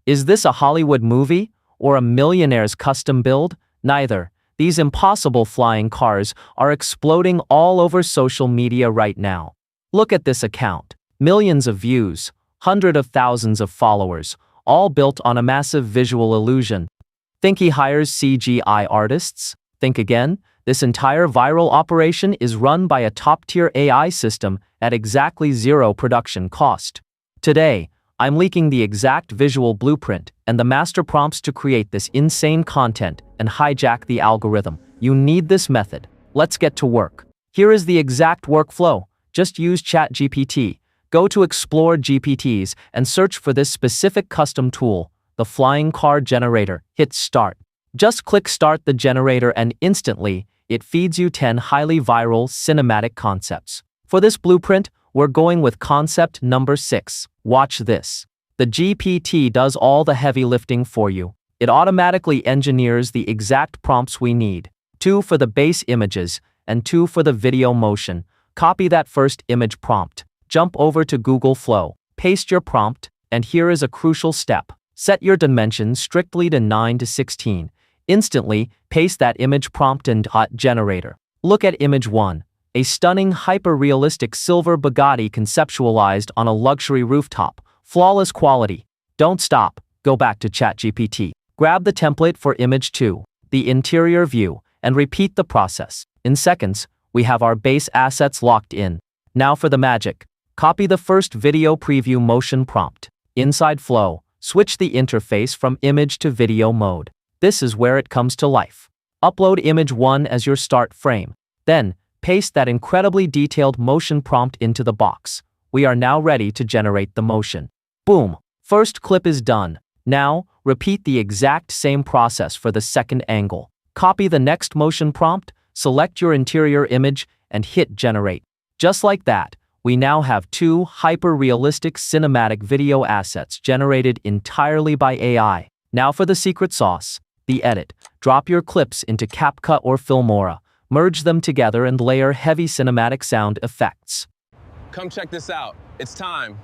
Is this a Hollywood movie or a millionaire's custom build? Neither. These impossible flying cars are exploding all over social media right now. Look at this account. Millions of views, hundreds of thousands of followers, all built on a massive visual illusion. Think he hires CGI artists? Think again. This entire viral operation is run by a top-tier AI system at exactly zero production cost. Today, I'm leaking the exact visual blueprint and the master prompts to create this insane content and hijack the algorithm. You need this method. Let's get to work. Here is the exact workflow. Just use ChatGPT. Go to Explore GPTs and search for this specific custom tool, the flying car generator. Hit Start. Just click Start the generator and instantly, it feeds you 10 highly viral cinematic concepts. For this blueprint, we're going with concept number 6. Watch this. The GPT does all the heavy lifting for you. It automatically engineers the exact prompts we need. 2 for the base images and 2 for the video motion. Copy that first image prompt. Jump over to Google Flow. Paste your prompt, and here is a crucial step. Set your dimensions strictly to 9:16. Instantly, paste that image prompt in generator. Look at image 1. A stunning, hyper-realistic silver Bugatti conceptualized on a luxury rooftop. Flawless quality. Don't stop. Go back to ChatGPT. Grab the template for image 2, the interior view, and repeat the process. In seconds, we have our base assets locked in. Now for the magic. Copy the first video preview motion prompt. Inside Flow, switch the interface from image to video mode. This is where it comes to life. Upload image 1 as your start frame. Then, paste that incredibly detailed motion prompt into the box. We are now ready to generate the motion. Boom! First clip is done. Now, repeat the exact same process for the second angle. Copy the next motion prompt, select your interior image, and hit Generate. Just like that, we now have 2 hyper-realistic cinematic video assets generated entirely by AI. Now for the secret sauce, the edit. Drop your clips into CapCut or Filmora. Merge them together and layer heavy cinematic sound effects. Come check this out. It's time.